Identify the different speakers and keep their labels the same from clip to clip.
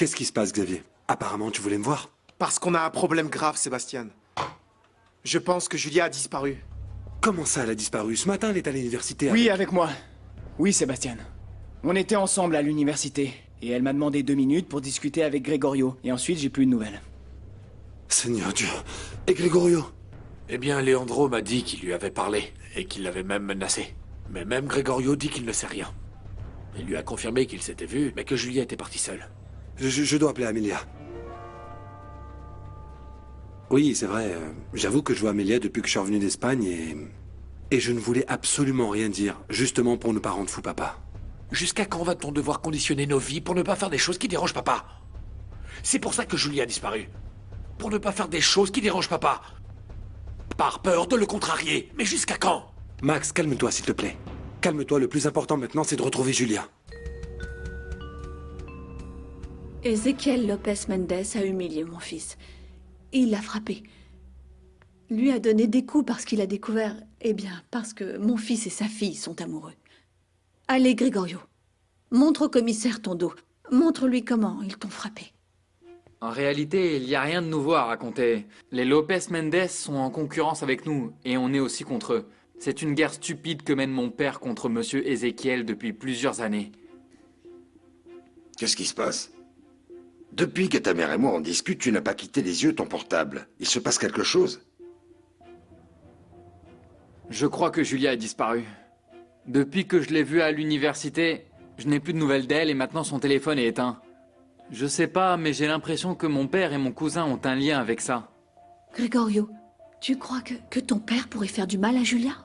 Speaker 1: Qu'est-ce qui se passe, Xavier? Apparemment, tu voulais me voir.
Speaker 2: Parce qu'on a un problème grave, Sébastien. Je pense que Julia a disparu.
Speaker 1: Comment ça, elle a disparu? Ce matin, elle est à l'université.
Speaker 3: Oui, avec moi. Oui, Sébastien. On était ensemble à l'université. Et elle m'a demandé 2 minutes pour discuter avec Gregorio. Et ensuite, j'ai plus de nouvelles.
Speaker 1: Seigneur Dieu. Et Gregorio?
Speaker 4: Eh bien, Leandro m'a dit qu'il lui avait parlé, et qu'il l'avait même menacé. Mais même Gregorio dit qu'il ne sait rien. Il lui a confirmé qu'il s'était vu, mais que Julia était partie seule.
Speaker 1: Je dois appeler Amelia. Oui, c'est vrai. J'avoue que je vois Amelia depuis que je suis revenu d'Espagne et je ne voulais absolument rien dire, justement pour ne pas rendre fou papa.
Speaker 4: Jusqu'à quand va-t-on devoir conditionner nos vies pour ne pas faire des choses qui dérangent papa? C'est pour ça que Julia a disparu. Pour ne pas faire des choses qui dérangent papa. Par peur de le contrarier. Mais jusqu'à quand?
Speaker 1: Max, calme-toi, s'il te plaît. Calme-toi, le plus important maintenant, c'est de retrouver Julia.
Speaker 5: Ezequiel Lopez Mendes a humilié mon fils. Il l'a frappé. Lui a donné des coups parce qu'il a découvert... Eh bien, parce que mon fils et sa fille sont amoureux. Allez, Gregorio. Montre au commissaire ton dos. Montre-lui comment ils t'ont frappé.
Speaker 6: En réalité, il n'y a rien de nouveau à raconter. Les Lopez Mendes sont en concurrence avec nous, et on est aussi contre eux. C'est une guerre stupide que mène mon père contre Monsieur Ezequiel depuis plusieurs années.
Speaker 7: Qu'est-ce qui se passe? Depuis que ta mère et moi on discute, tu n'as pas quitté des yeux ton portable. Il se passe quelque chose?
Speaker 6: Je crois que Julia a disparu. Depuis que je l'ai vue à l'université, je n'ai plus de nouvelles d'elle et maintenant son téléphone est éteint. Je sais pas, mais j'ai l'impression que mon père et mon cousin ont un lien avec ça.
Speaker 5: Gregorio, tu crois que ton père pourrait faire du mal à Julia?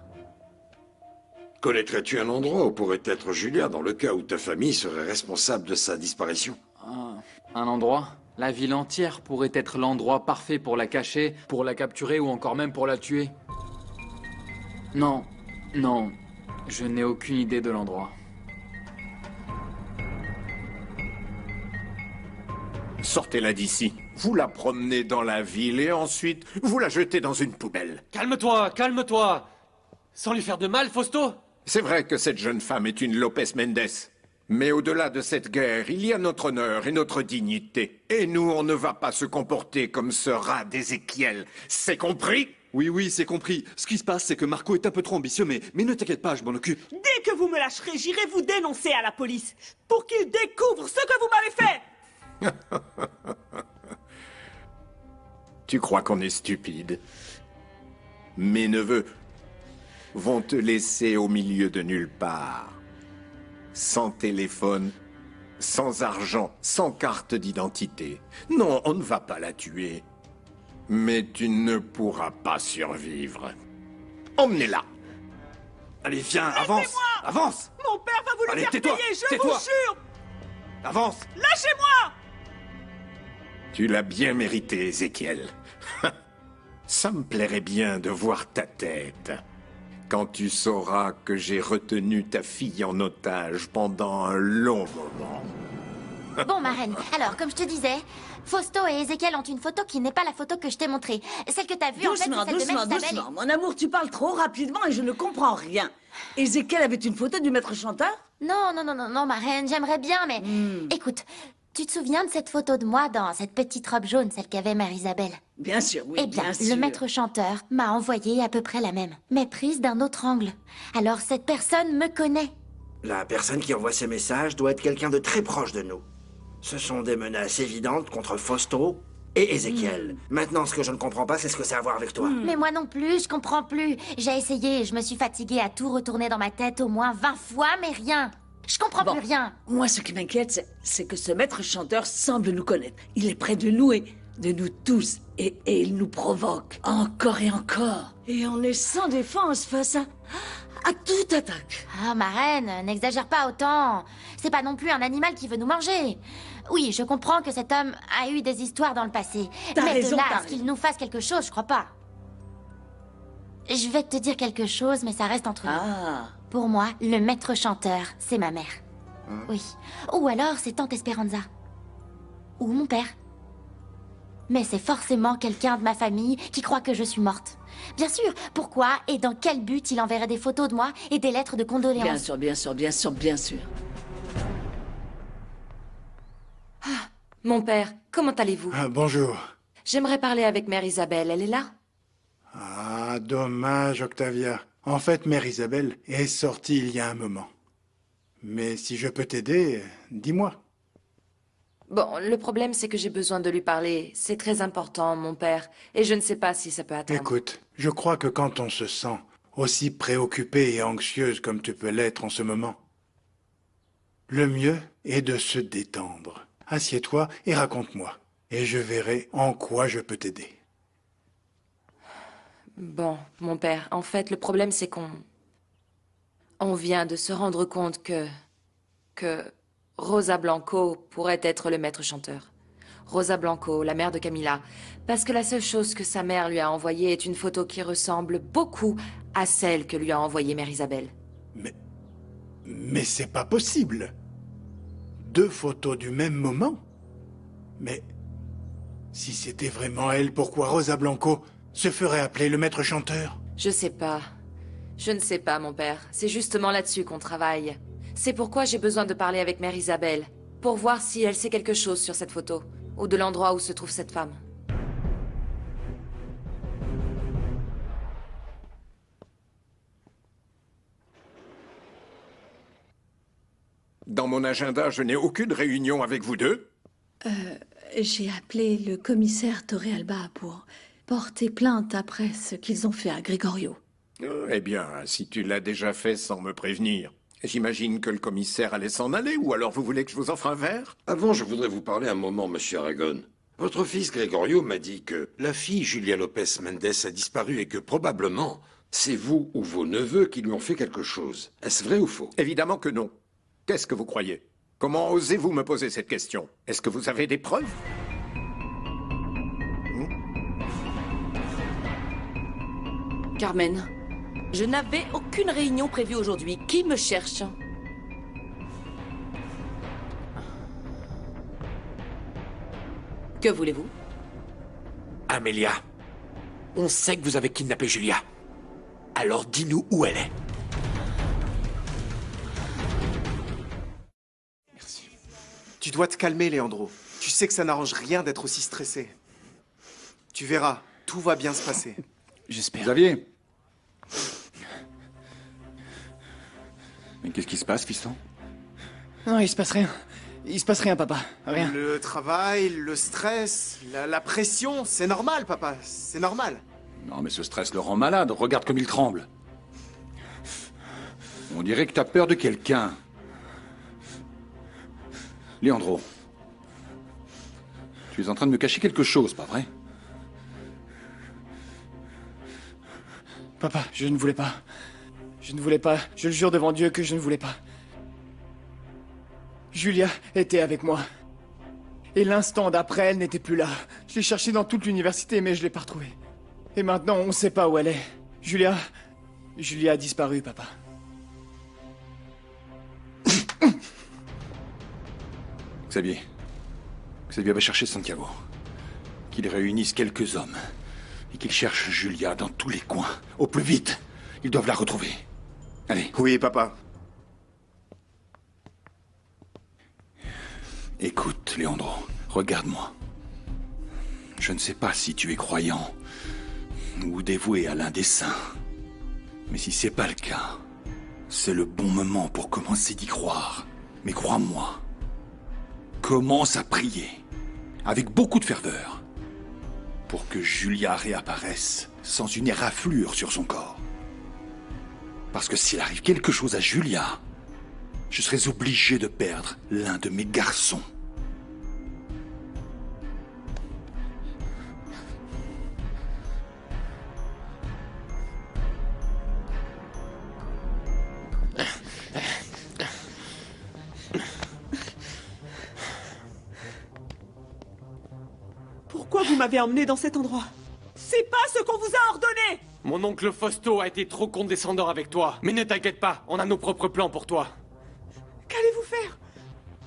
Speaker 7: Connaîtrais-tu un endroit où pourrait être Julia dans le cas où ta famille serait responsable de sa disparition?
Speaker 6: Un endroit? La ville entière pourrait être l'endroit parfait pour la cacher, pour la capturer ou encore même pour la tuer. Non, non, je n'ai aucune idée de l'endroit.
Speaker 8: Sortez-la d'ici. Vous la promenez dans la ville et ensuite, vous la jetez dans une poubelle.
Speaker 9: Calme-toi, calme-toi. Sans lui faire de mal, Fausto.
Speaker 8: C'est vrai que cette jeune femme est une Lopez Mendes. Mais au-delà de cette guerre, il y a notre honneur et notre dignité. Et nous, on ne va pas se comporter comme ce rat d'Ézéchiel. C'est compris?
Speaker 10: Oui, c'est compris. Ce qui se passe, c'est que Marco est un peu trop ambitieux, mais ne t'inquiète pas, je m'en occupe.
Speaker 11: Dès que vous me lâcherez, j'irai vous dénoncer à la police. Pour qu'ils découvrent ce que vous m'avez fait.
Speaker 8: Tu crois qu'on est stupide? Mes neveux vont te laisser au milieu de nulle part. Sans téléphone, sans argent, sans carte d'identité. Non, on ne va pas la tuer. Mais tu ne pourras pas survivre. Emmenez-la.
Speaker 10: Allez, viens, avance. Avance.
Speaker 11: Mon père va vous le faire
Speaker 10: tais-toi,
Speaker 11: payer, je
Speaker 10: tais-toi.
Speaker 11: vous jure.
Speaker 10: Avance.
Speaker 11: Lâchez-moi.
Speaker 8: Tu l'as bien mérité, Ézéchiel. Ça me plairait bien de voir ta tête. Quand tu sauras que j'ai retenu ta fille en otage pendant un long moment.
Speaker 12: Bon, ma reine, alors, comme je te disais, Fausto et Ezequiel ont une photo qui n'est pas la photo que je t'ai montrée. Celle que t'as vue, en fait, c'est celle de Mère Isabelle.
Speaker 13: Doucement. Mon amour, tu parles trop rapidement et je ne comprends rien. Ezequiel avait une photo du maître chanteur?
Speaker 12: Non, ma reine, j'aimerais bien, mais... Écoute, tu te souviens de cette photo de moi dans cette petite robe jaune, celle qu'avait Mère Isabelle?
Speaker 13: Bien sûr, oui,
Speaker 12: Eh bien,
Speaker 13: bien sûr.
Speaker 12: le maître chanteur m'a envoyé à peu près la même, mais prise d'un autre angle. Alors, cette personne me connaît.
Speaker 14: La personne qui envoie ces messages doit être quelqu'un de très proche de nous. Ce sont des menaces évidentes contre Fausto et Ezequiel. Maintenant, ce que je ne comprends pas, c'est ce que ça a à voir avec toi.
Speaker 12: Mais moi non plus, je comprends plus. J'ai essayé, je me suis fatiguée à tout retourner dans ma tête au moins 20 fois, mais rien. Je comprends plus rien.
Speaker 13: Moi, ce qui m'inquiète, c'est que ce maître chanteur semble nous connaître. Il est près de nous et de nous tous. Et il nous provoque encore et encore. Et on est sans défense face à toute attaque.
Speaker 12: Ah, ma reine, n'exagère pas autant. C'est pas non plus un animal qui veut nous manger. Oui, je comprends que cet homme a eu des histoires dans le passé.
Speaker 13: T'as
Speaker 12: mais
Speaker 13: raison,
Speaker 12: de là
Speaker 13: t'as
Speaker 12: à ce qu'il nous fasse quelque chose, je crois pas. Je vais te dire quelque chose, mais ça reste entre nous. Pour moi, le maître chanteur, c'est ma mère. Oui. Ou alors, c'est tante Esperanza. Ou mon père. Mais c'est forcément quelqu'un de ma famille qui croit que je suis morte. Bien sûr, pourquoi et dans quel but il enverrait des photos de moi et des lettres de condoléances?
Speaker 13: Bien sûr, bien sûr, bien sûr, bien sûr.
Speaker 15: Mon père, comment allez-vous?
Speaker 16: Bonjour.
Speaker 15: J'aimerais parler avec Mère Isabelle, elle est là?
Speaker 16: Ah, dommage, Octavia. En fait, Mère Isabelle est sortie il y a un moment. Mais si je peux t'aider, dis-moi.
Speaker 15: Bon, le problème c'est que j'ai besoin de lui parler. C'est très important, mon père, et je ne sais pas si ça peut attendre.
Speaker 16: Écoute, je crois que quand on se sent aussi préoccupée et anxieuse comme tu peux l'être en ce moment, le mieux est de se détendre. Assieds-toi et raconte-moi, et je verrai en quoi je peux t'aider.
Speaker 15: Bon, mon père, en fait, le problème c'est qu'on... On vient de se rendre compte que Rosa Blanco pourrait être le maître chanteur. Rosa Blanco, la mère de Camila. Parce que la seule chose que sa mère lui a envoyée est une photo qui ressemble beaucoup à celle que lui a envoyée Mère Isabelle.
Speaker 16: Mais c'est pas possible. 2 photos du même moment? Mais si c'était vraiment elle, pourquoi Rosa Blanco se ferait appeler le maître chanteur?
Speaker 15: Je sais pas. Je ne sais pas, mon père. C'est justement là-dessus qu'on travaille. C'est pourquoi j'ai besoin de parler avec Mère Isabelle, pour voir si elle sait quelque chose sur cette photo, ou de l'endroit où se trouve cette femme.
Speaker 8: Dans mon agenda, je n'ai aucune réunion avec vous deux.
Speaker 5: J'ai appelé le commissaire Torrealba pour porter plainte après ce qu'ils ont fait à Gregorio.
Speaker 8: Eh bien, si tu l'as déjà fait sans me prévenir, j'imagine que le commissaire allait s'en aller, ou alors vous voulez que je vous offre un verre?
Speaker 7: Avant, je voudrais vous parler un moment, monsieur Aragon. Votre fils Gregorio m'a dit que la fille Julia Lopez Mendes a disparu et que probablement, c'est vous ou vos neveux qui lui ont fait quelque chose. Est-ce vrai ou faux?
Speaker 8: Évidemment que non. Qu'est-ce que vous croyez? Comment osez-vous me poser cette question? Est-ce que vous avez des preuves?
Speaker 13: Carmen, je n'avais aucune réunion prévue aujourd'hui. Qui me cherche? Que voulez-vous?
Speaker 4: Amelia, on sait que vous avez kidnappé Julia. Alors dis-nous où elle est.
Speaker 2: Tu dois te calmer, Leandro. Tu sais que ça n'arrange rien d'être aussi stressé. Tu verras, tout va bien se passer.
Speaker 10: J'espère. Xavier. Mais qu'est-ce qui se passe, fiston?
Speaker 3: Non, il se passe rien. Il se passe rien, papa. Rien.
Speaker 2: Le travail, le stress, la pression, c'est normal, papa. C'est normal.
Speaker 10: Non, mais ce stress le rend malade. Regarde comme il tremble. On dirait que t'as peur de quelqu'un. Leandro. Tu es en train de me cacher quelque chose, pas vrai?
Speaker 3: Papa, je ne voulais pas. Je ne voulais pas. Je le jure devant Dieu que je ne voulais pas. Julia était avec moi. Et l'instant d'après, elle n'était plus là. Je l'ai cherchée dans toute l'université, mais je l'ai pas retrouvée. Et maintenant, on ne sait pas où elle est. Julia a disparu, papa.
Speaker 10: Xavier va chercher Santiago. Qu'il réunisse quelques hommes. Et qu'il cherche Julia dans tous les coins. Au plus vite. Ils doivent la retrouver. Allez.
Speaker 8: Oui, papa.
Speaker 10: Écoute, Leandro, regarde-moi. Je ne sais pas si tu es croyant ou dévoué à l'un des saints. Mais si c'est pas le cas, c'est le bon moment pour commencer d'y croire. Mais crois-moi, commence à prier, avec beaucoup de ferveur, pour que Julia réapparaisse sans une éraflure sur son corps. Parce que s'il arrive quelque chose à Julia, je serais obligé de perdre l'un de mes garçons.
Speaker 11: Pourquoi vous m'avez emmené dans cet endroit? C'est pas ce qu'on vous a ordonné!
Speaker 9: Mon oncle Fausto a été trop condescendant avec toi. Mais ne t'inquiète pas, on a nos propres plans pour toi.
Speaker 11: Qu'allez-vous faire?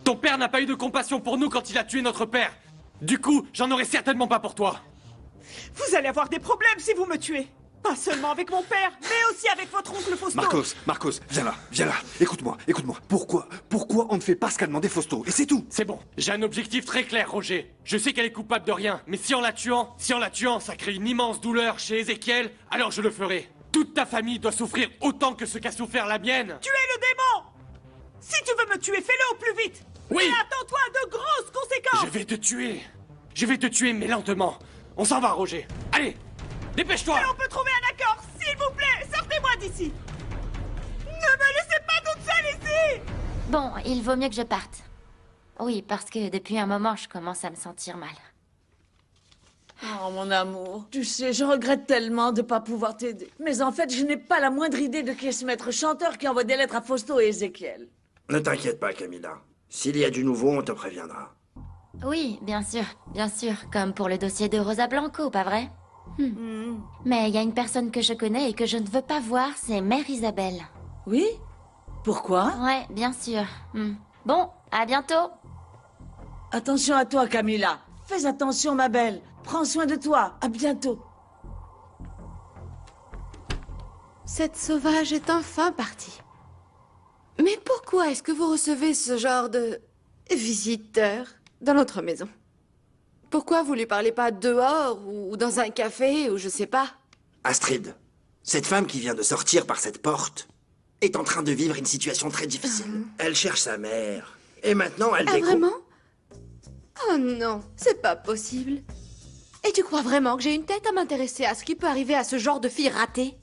Speaker 9: Ton père n'a pas eu de compassion pour nous quand il a tué notre père. Du coup, j'en aurai certainement pas pour toi.
Speaker 11: Vous allez avoir des problèmes si vous me tuez. Pas seulement avec mon père, mais aussi avec votre oncle Fausto.
Speaker 17: Marcos, viens là. Écoute-moi. Pourquoi on ne fait pas ce qu'a demandé Fausto? Et c'est tout.
Speaker 9: C'est bon, j'ai un objectif très clair, Roger. Je sais qu'elle est coupable de rien, mais si en la tuant, ça crée une immense douleur chez Ézéchiel, alors je le ferai. Toute ta famille doit souffrir autant que ce qu'a souffert la mienne.
Speaker 11: Tu es le démon! Si tu veux me tuer, fais-le au plus vite!
Speaker 9: Oui!
Speaker 11: Et attends-toi à de grosses conséquences!
Speaker 9: Je vais te tuer, mais lentement. On s'en va, Roger. Allez, dépêche-toi!
Speaker 11: Et on peut trouver un accord, s'il vous plaît! Sortez-moi d'ici! Ne me laissez pas toute seule ici!
Speaker 12: Bon, il vaut mieux que je parte. Oui, parce que depuis un moment, je commence à me sentir mal.
Speaker 13: Oh, mon amour, tu sais, je regrette tellement de pas pouvoir t'aider. Mais en fait, je n'ai pas la moindre idée de qui est ce maître chanteur qui envoie des lettres à Fausto et Ézéchiel.
Speaker 14: Ne t'inquiète pas, Camilla. S'il y a du nouveau, on te préviendra.
Speaker 12: Oui, bien sûr, comme pour le dossier de Rosa Blanco, pas vrai? Mais il y a une personne que je connais et que je ne veux pas voir, c'est Mère Isabelle.
Speaker 13: Oui? Pourquoi?
Speaker 12: Ouais, bien sûr. Bon, à bientôt.
Speaker 13: Attention à toi, Camilla. Fais attention, ma belle. Prends soin de toi. À bientôt.
Speaker 18: Cette sauvage est enfin partie. Mais pourquoi est-ce que vous recevez ce genre de visiteur dans notre maison? Pourquoi vous lui parlez pas dehors ou dans un café ou je sais pas?
Speaker 14: Astrid, cette femme qui vient de sortir par cette porte est en train de vivre une situation très difficile. Elle cherche sa mère. Et maintenant, elle découvre...
Speaker 18: Vraiment? Oh non, c'est pas possible. Et tu crois vraiment que j'ai une tête à m'intéresser à ce qui peut arriver à ce genre de fille ratée?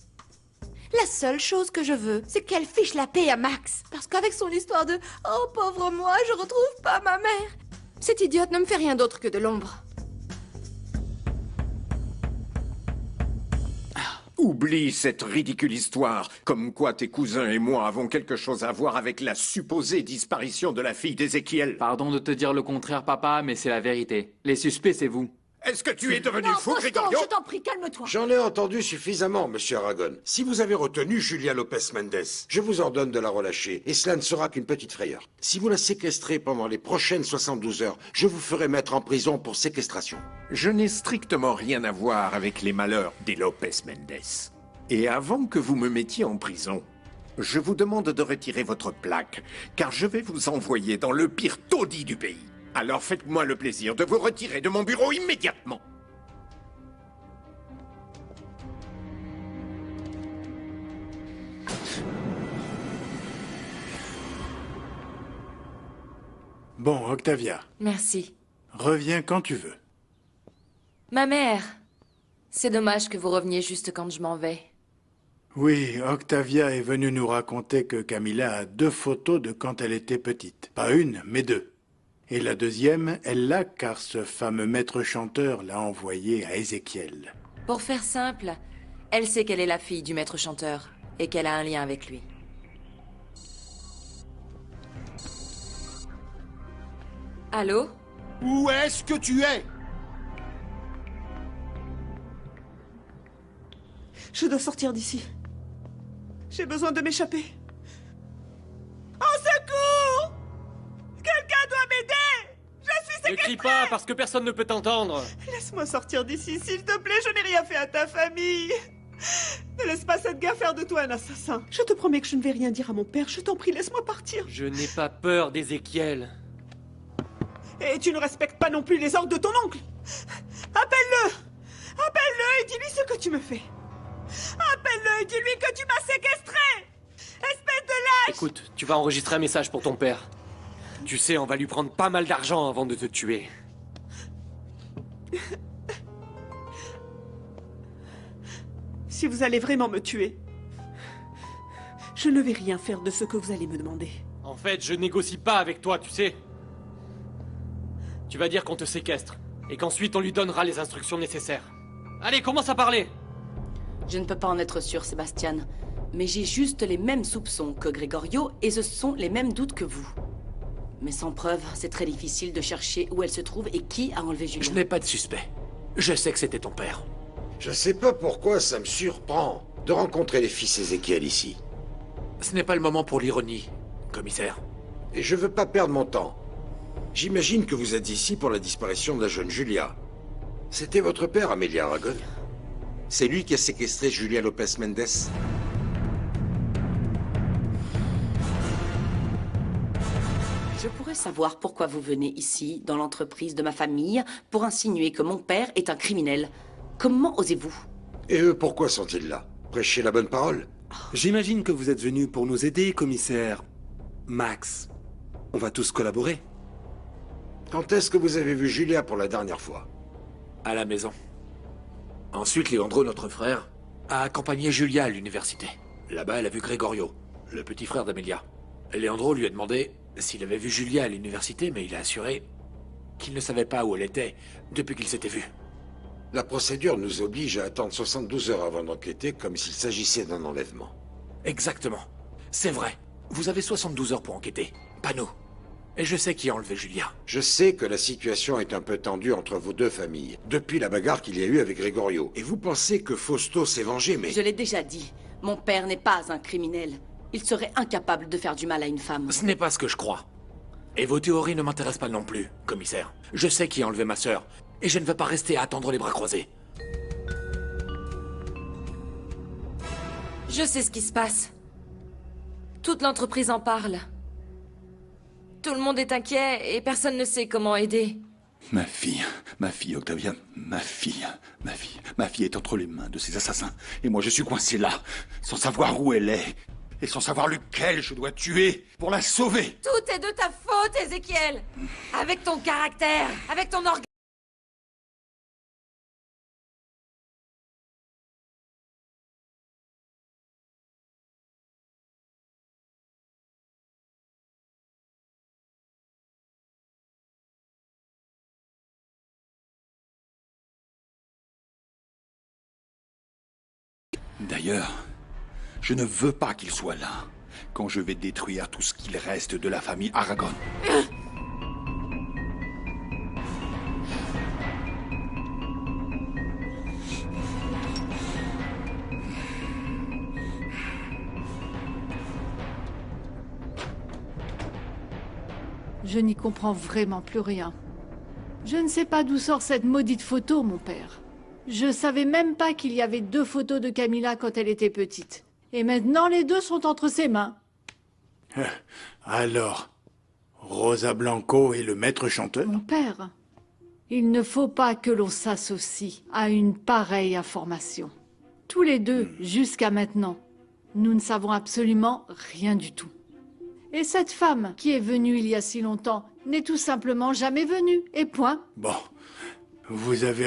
Speaker 18: La seule chose que je veux, c'est qu'elle fiche la paix à Max. Parce qu'avec son histoire de « Oh, pauvre moi, je retrouve pas ma mère », cette idiote ne me fait rien d'autre que de l'ombre.
Speaker 8: Oublie cette ridicule histoire, comme quoi tes cousins et moi avons quelque chose à voir avec la supposée disparition de la fille d'Ézéchiel.
Speaker 6: Pardon de te dire le contraire, papa, mais c'est la vérité. Les suspects, c'est vous.
Speaker 8: Est-ce que tu es devenu fou,
Speaker 13: Fausto,
Speaker 8: Gregorio?
Speaker 13: je t'en prie, calme-toi.
Speaker 7: J'en ai entendu suffisamment, monsieur Aragon. Si vous avez retenu Julia Lopez Mendes, je vous ordonne de la relâcher, et cela ne sera qu'une petite frayeur. Si vous la séquestrez pendant les prochaines 72 heures, je vous ferai mettre en prison pour séquestration.
Speaker 8: Je n'ai strictement rien à voir avec les malheurs des Lopez Mendes. Et avant que vous me mettiez en prison, je vous demande de retirer votre plaque, car je vais vous envoyer dans le pire taudis du pays. Alors faites-moi le plaisir de vous retirer de mon bureau immédiatement.
Speaker 16: Bon, Octavia,
Speaker 15: Merci.
Speaker 16: reviens quand tu veux.
Speaker 15: Ma mère. C'est dommage que vous reveniez juste quand je m'en vais.
Speaker 16: Oui, Octavia est venue nous raconter que Camilla a 2 photos de quand elle était petite. Pas une, mais 2. Et la deuxième, elle l'a car ce fameux maître chanteur l'a envoyée à Ézéchiel.
Speaker 15: Pour faire simple, elle sait qu'elle est la fille du maître chanteur et qu'elle a un lien avec lui. Allô?
Speaker 17: Où est-ce que tu es?
Speaker 11: Je dois sortir d'ici. J'ai besoin de m'échapper. Au secours! Quelqu'un doit m'aider! Je suis séquestrée!
Speaker 9: Ne crie pas, parce que personne ne peut t'entendre.
Speaker 11: Laisse-moi sortir d'ici, s'il te plaît, je n'ai rien fait à ta famille. Ne laisse pas cette gars faire de toi un assassin. Je te promets que je ne vais rien dire à mon père, je t'en prie, laisse-moi partir.
Speaker 9: Je n'ai pas peur d'Ézéchiel.
Speaker 11: Et tu ne respectes pas non plus les ordres de ton oncle. Appelle-le! Appelle-le et dis-lui ce que tu me fais. Appelle-le et dis-lui que tu m'as séquestré! Espèce de lâche!
Speaker 9: Écoute, tu vas enregistrer un message pour ton père. Tu sais, on va lui prendre pas mal d'argent avant de te tuer.
Speaker 11: Si vous allez vraiment me tuer, je ne vais rien faire de ce que vous allez me demander.
Speaker 9: En fait, je négocie pas avec toi, tu sais. Tu vas dire qu'on te séquestre, et qu'ensuite on lui donnera les instructions nécessaires. Allez, commence à parler!
Speaker 19: Je ne peux pas en être sûr, Sébastien. Mais j'ai juste les mêmes soupçons que Gregorio, et ce sont les mêmes doutes que vous. Mais sans preuve, c'est très difficile de chercher où elle se trouve et qui a enlevé Julien.
Speaker 4: Je n'ai pas de suspect. Je sais que c'était ton père.
Speaker 7: Je sais pas pourquoi ça me surprend de rencontrer les fils Ézéchiel ici.
Speaker 4: Ce n'est pas le moment pour l'ironie, commissaire.
Speaker 7: Et je veux pas perdre mon temps. J'imagine que vous êtes ici pour la disparition de la jeune Julia. C'était votre père, Amélie Aragon? C'est lui qui a séquestré Julia Lopez Mendes.
Speaker 19: Je pourrais savoir pourquoi vous venez ici, dans l'entreprise de ma famille, pour insinuer que mon père est un criminel. Comment osez-vous?
Speaker 7: Et eux, pourquoi sont-ils là? Prêcher la bonne parole?
Speaker 1: J'imagine que vous êtes venu pour nous aider, commissaire Max. On va tous collaborer.
Speaker 7: Quand est-ce que vous avez vu Julia pour la dernière fois?
Speaker 4: À la maison. Ensuite, Leandro, notre frère, a accompagné Julia à l'université. Là-bas, elle a vu Gregorio, le petit frère d'Amelia. Leandro lui a demandé s'il avait vu Julia à l'université, mais il a assuré qu'il ne savait pas où elle était depuis qu'ils s'étaient vus.
Speaker 7: La procédure nous oblige à attendre 72 heures avant d'enquêter, comme s'il s'agissait d'un enlèvement.
Speaker 4: Exactement. C'est vrai. Vous avez 72 heures pour enquêter, pas nous. Et je sais qui a enlevé Julia.
Speaker 7: Je sais que la situation est un peu tendue entre vos deux familles, depuis la bagarre qu'il y a eu avec Gregorio. Et vous pensez que Fausto s'est vengé, mais...
Speaker 19: Je l'ai déjà dit, mon père n'est pas un criminel. Il serait incapable de faire du mal à une femme.
Speaker 4: Ce n'est pas ce que je crois. Et vos théories ne m'intéressent pas non plus, commissaire. Je sais qui a enlevé ma sœur, et je ne vais pas rester à attendre les bras croisés.
Speaker 15: Je sais ce qui se passe. Toute l'entreprise en parle. Tout le monde est inquiet et personne ne sait comment aider.
Speaker 10: Ma fille, Octavia, ma fille est entre les mains de ces assassins. Et moi, je suis coincé là, sans savoir où elle est. Et sans savoir lequel je dois tuer pour la sauver.
Speaker 15: Tout est de ta faute, Ézéchiel. Avec ton caractère, avec ton orgueil.
Speaker 10: D'ailleurs, je ne veux pas qu'il soit là quand je vais détruire tout ce qu'il reste de la famille Aragon.
Speaker 20: Je n'y comprends vraiment plus rien. Je ne sais pas d'où sort cette maudite photo, mon père. Je savais même pas qu'il y avait 2 photos de Camilla quand elle était petite. Et maintenant, les 2 sont entre ses mains.
Speaker 16: Alors, Rosa Blanco et le maître chanteur?
Speaker 20: Mon père, il ne faut pas que l'on s'associe à une pareille information. Tous les 2, jusqu'à maintenant, nous ne savons absolument rien du tout. Et cette femme qui est venue il y a si longtemps n'est tout simplement jamais venue, et point.
Speaker 16: Bon, vous avez